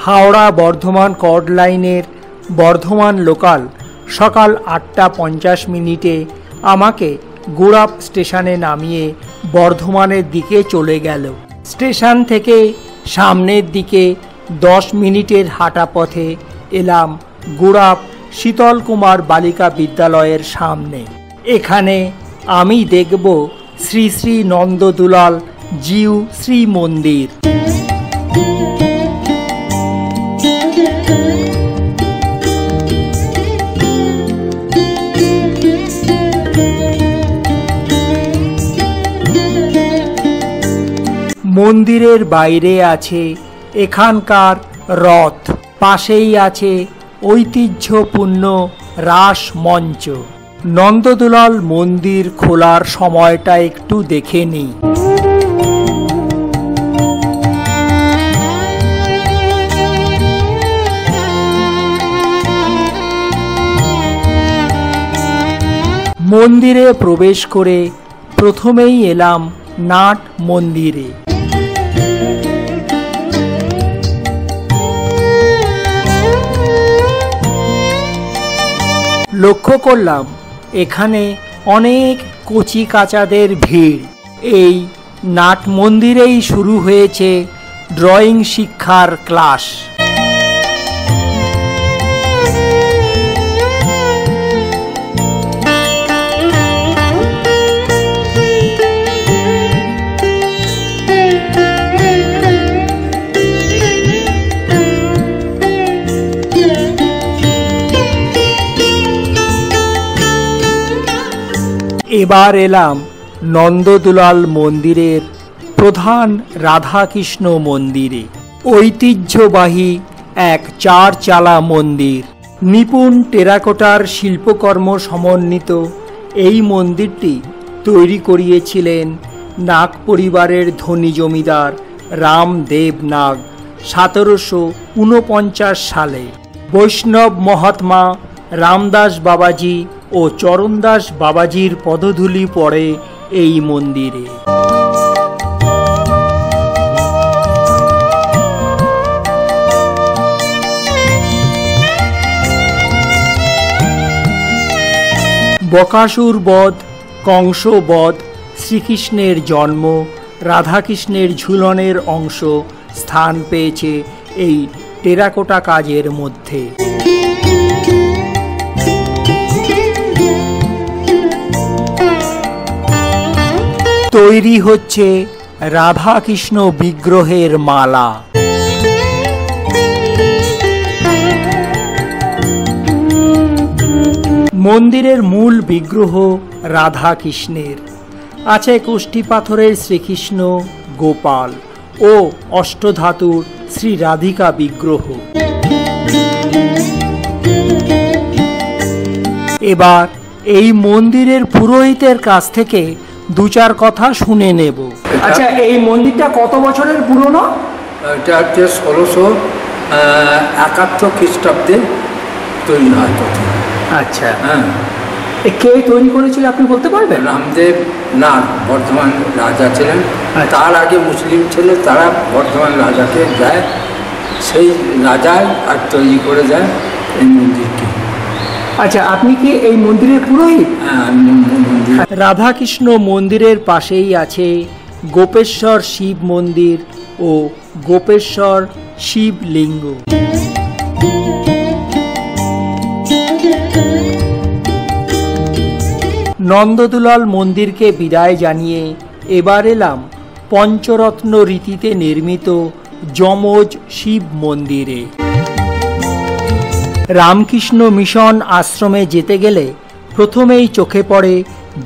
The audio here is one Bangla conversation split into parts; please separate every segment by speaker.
Speaker 1: হাওড়া বর্ধমান কর্ড লাইনের বর্ধমান লোকাল সকাল 8:50 আমাকে গুড়াপ স্টেশনে নামিয়ে বর্ধমানের দিকে চলে গেল। স্টেশন থেকে সামনের দিকে 10 মিনিটের হাঁটা পথে এলাম গুড়াপ শীতল কুমার বালিকা বিদ্যালয়ের সামনে। এখানে আমি দেখব শ্রী শ্রী নন্দদুলাল জিউ শ্রী মন্দির। মন্দিরের বাইরে আছে এখানকার রথ, পাশেই আছে ঐতিহ্যপূর্ণ রাস মঞ্চ। নন্দদুলাল মন্দির খোলার সময়টা একটু দেখে নিই। মন্দিরে প্রবেশ করে প্রথমেই এলাম নাট মন্দিরে। লক্ষ্য করলাম এখানে অনেক কচি কাচাদের ভিড়। এই নাট মন্দিরেই শুরু হয়েছে ড্রয়িং শিক্ষার ক্লাস। এবার এলাম নন্দদুলাল মন্দিরের প্রধান রাধাকৃষ্ণ মন্দিরে। ঐতিহ্যবাহী এক 4 চালা মন্দির, নিপুণ টেরাকোটার শিল্পকর্ম সমন্বিত এই মন্দিরটি তৈরি করিয়েছিলেন নাগ পরিবারের ধনী জমিদার রামদেব নাগ 1749 সালে। বৈষ্ণব মহাত্মা রামদাস বাবাজি ও চরণদাস বাবাজির পদধূলি পড়ে এই মন্দিরে। বকাসুর বধ, কংস বধ, শ্রীকৃষ্ণের জন্ম, রাধাকৃষ্ণের ঝুলনের অংশ স্থান পেয়েছে এই টেরাকোটা কাজের মধ্যে। তৈরি হচ্ছে রাধাকৃষ্ণ বিগ্রহের মালা। মন্দিরের মূল বিগ্রহ রাধাকৃষ্ণের, আছে কোষ্ঠী পাথরের শ্রীকৃষ্ণ, গোপাল ও অষ্টধাতুর শ্রী রাধিকা বিগ্রহ। এবার এই মন্দিরের পুরোহিতের কাছ থেকে 2-4 কথা শুনে নেব। আচ্ছা, এই মন্দিরটা কত বছরের পুরনো?
Speaker 2: এটা হচ্ছে 1671 খ্রিস্টাব্দে তৈরি হয়।
Speaker 1: আচ্ছা,
Speaker 2: হ্যাঁ।
Speaker 1: কে তৈরি করেছিল আপনি বলতে পারবেন?
Speaker 2: রামদেব নাগ বর্ধমান রাজা ছিলেন। তার আগে মুসলিম ছিল, তারা বর্ধমান রাজাকে যায়, সেই রাজাই আর তৈরি করে যায় এই মন্দিরকে।
Speaker 1: আচ্ছা, আপনি কি এই মন্দিরের পুরোহিত?
Speaker 2: হ্যাঁ।
Speaker 1: রাধাকৃষ্ণ মন্দিরের পাশেই আছে গোপেশ্বর শিব মন্দির ও গোপেশ্বর শিবলিঙ্গ। নন্দদুলাল মন্দিরকে বিদায় জানিয়ে এবার এলাম পঞ্চরত্ন রীতিতে নির্মিত যমজ শিব মন্দিরে। রামকৃষ্ণ মিশন আশ্রমে যেতে গেলে প্রথমেই চোখে পড়ে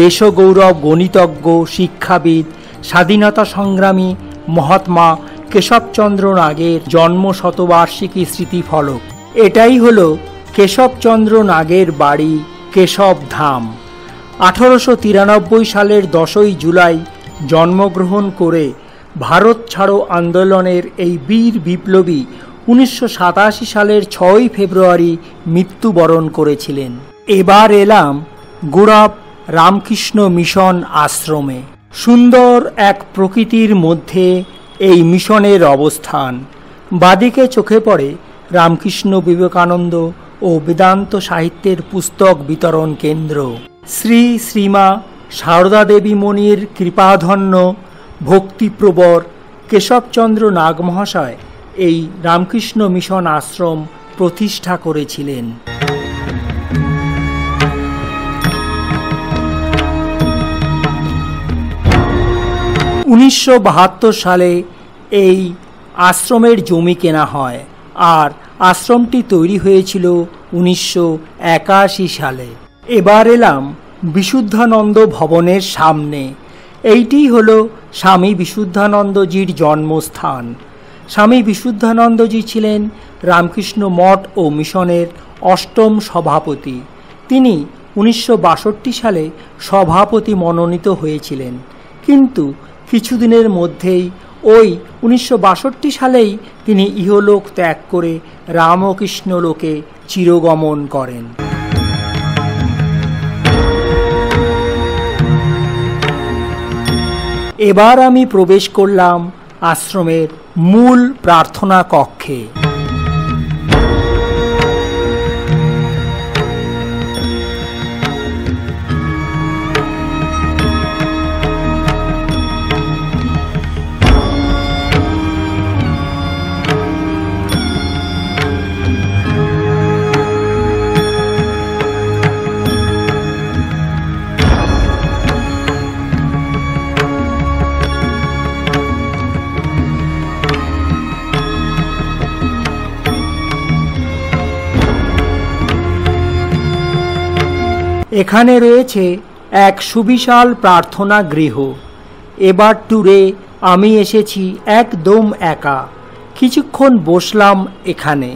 Speaker 1: দেশগৌরব গণিতজ্ঞ, শিক্ষাবিদ, স্বাধীনতা সংগ্রামী মহাত্মা কেশবচন্দ্র নাগের জন্ম শতবার্ষিকী স্মৃতিফলক। এটাই হলো কেশবচন্দ্র নাগের বাড়ি কেশবধাম। 1893 সালের 10ই জুলাই জন্মগ্রহণ করে ভারত ছাড়ো আন্দোলনের এই বীর বিপ্লবী 1987 সালের 6ই ফেব্রুয়ারি মৃত্যুবরণ করেছিলেন। এবার এলাম গুড়াপ রামকৃষ্ণ মিশন আশ্রমে। সুন্দর এক প্রকৃতির মধ্যে এই মিশনের অবস্থান। বাদিকে চোখে পড়ে রামকৃষ্ণ বিবেকানন্দ ও বেদান্ত সাহিত্যের পুস্তক বিতরণ কেন্দ্র। শ্রী শ্রীমা সারদা দেবী মণির কৃপাধন্য ভক্তিপ্রবর কেশবচন্দ্র নাগ মহাশয় এই রামকৃষ্ণ মিশন আশ্রম প্রতিষ্ঠা করেছিলেন। 1972 সালে এই আশ্রমের জমি কেনা হয় আর আশ্রমটি তৈরি হয়েছিল 1981 সালে। এবার এলাম বিশুদ্ধানন্দ ভবনের সামনে। এইটি হলো স্বামী বিশুদ্ধানন্দজির জন্মস্থান। স্বামী বিশুদ্ধানন্দজি ছিলেন রামকৃষ্ণ মঠ ও মিশনের অষ্টম সভাপতি। তিনি 1962 সালে সভাপতি মনোনীত হয়েছিলেন, কিন্তু কিছুদিনের মধ্যেই ওই 1962 সালেই তিনি ইহলোক ত্যাগ করে রামকৃষ্ণ লোকে চিরগমন করেন। এবার আমি প্রবেশ করলাম আশ্রমের মূল প্রার্থনা কক্ষে। এখানে রয়েছে এক সুবিশাল প্রার্থনা গৃহ। এবার ট্যুরে আমি এসেছি একদম একা। কিছুক্ষণ বসলাম এখানে,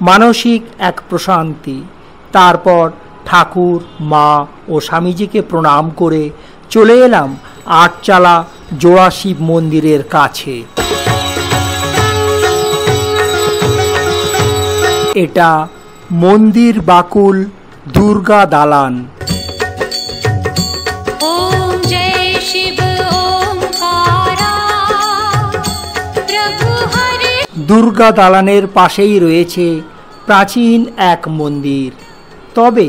Speaker 1: মানসিক এক প্রশান্তি। তারপর ঠাকুর, মা ও স্বামীজিকে প্রণাম করে চলে এলাম আটচালা জোড়া শিব মন্দিরের কাছে। এটা মন্দির বাকুল দুর্গা দালান। দুর্গা দালানের পাশেই রয়েছে প্রাচীন এক মন্দির। তবে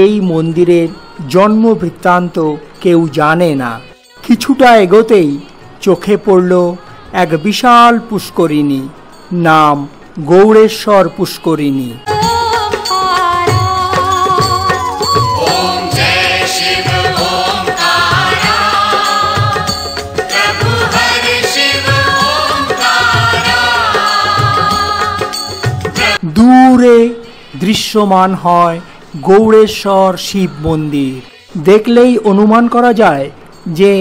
Speaker 1: এই মন্দিরের জন্ম বৃত্তান্ত কেউ জানে না। কিছুটা এগোতেই চোখে পড়ল এক বিশাল পুষ্করিণী, নাম গৌড়েশ্বর পুষ্করিণী। দূরে দৃশ্যমান হয় গৌড়েশ্বর শিব মন্দির। দেখলেই অনুমান করা যায় যে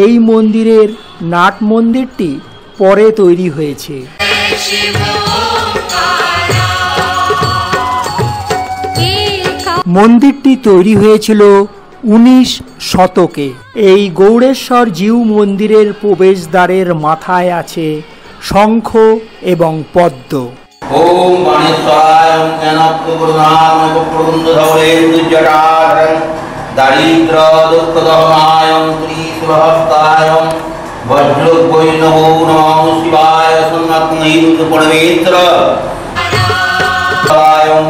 Speaker 1: এই মন্দিরের নাট মন্দিরটি পরে তৈরি হয়েছে। মন্দিরটি তৈরি হয়েছিল 19 শতকে। এই গৌড়েশ্বর জিউ মন্দিরের প্রবেশদ্বারের মাথায় আছে শঙ্খ এবং পদ্ম।
Speaker 3: ওম বাণেশ্বরায় জ্ঞানপ্রবর্ধনায় প্রবন্ধধৌরেন্দুজটাধরং দারিদ্র দুঃখদহনায় ত্রিশূলহস্তায় বজ্রবৈষ্ণবো নমঃ শিবায় সন্ন্যাত্মৈব পরমেশ্বর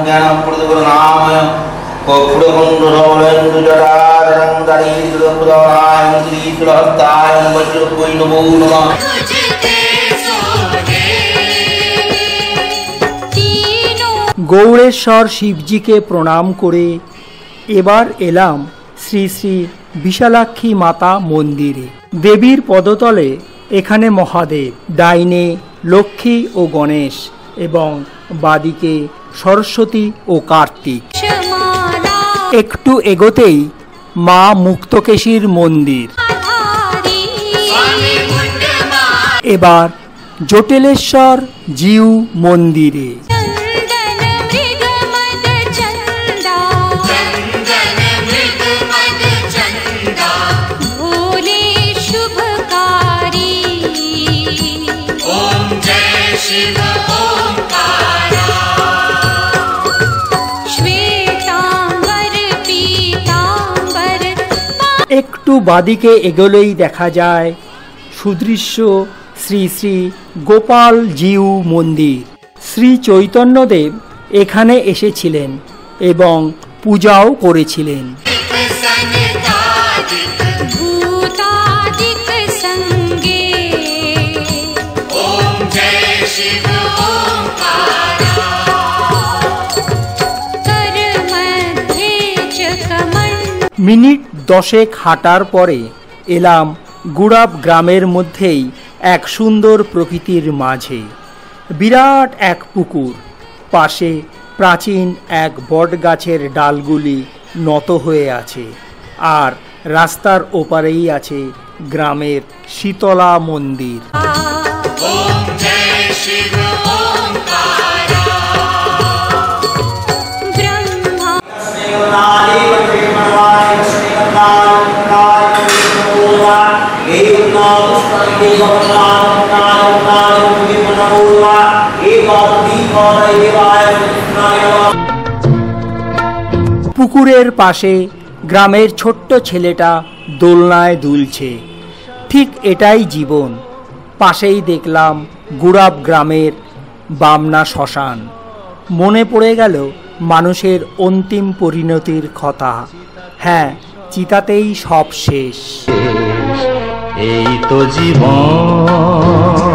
Speaker 3: জ্ঞানপ্রবর্ধনায় প্রবন্ধধৌরেন্দুজটাধরং দারিদ্র দুঃখদহনায় ত্রিশূলহস্তায় বজ্রবৈষ্ণবো নমঃ।
Speaker 1: গৌড়েশ্বর শিবজিকে প্রণাম করে এবার এলাম শ্রী শ্রী বিশালাক্ষী মাতা মন্দিরে। দেবীর পদতলে এখানে মহাদেব, ডাইনে লক্ষ্মী ও গণেশ এবং বাদিকে সরস্বতী ও কার্তিক। একটু এগোতেই মা মুক্তকেশীর মন্দির। এবার জটিলেশ্বর জিউ মন্দিরে। একটু বাদিকে এগোলেই দেখা যায় সুদৃশ্য শ্রী শ্রী গোপাল জিউ মন্দির। শ্রী চৈতন্যদেব এখানে এসেছিলেন এবং পূজাও করেছিলেন। মিনিট 10 হাঁটার পরে এলাম গুড়াব গ্রামের মধ্যেই এক সুন্দর প্রকৃতির মাঝে। বিরাট এক পুকুর, পাশে প্রাচীন এক বটগাছের ডালগুলি নত হয়ে আছে, আর রাস্তার ওপারেই আছে গ্রামের শীতলা মন্দির। পুকুরের পাশে গ্রামের ছোট্ট ছেলেটা দোলনায় দুলছে। ঠিক এটাই জীবন। পাশেই দেখলাম গুড়াব গ্রামের বামনা শ্মশান। মনে পড়ে গেল মানুষের অন্তিম পরিণতির কথা। হ্যাঁ, চিতাতেই সব শেষ।
Speaker 4: এই তো জীবন।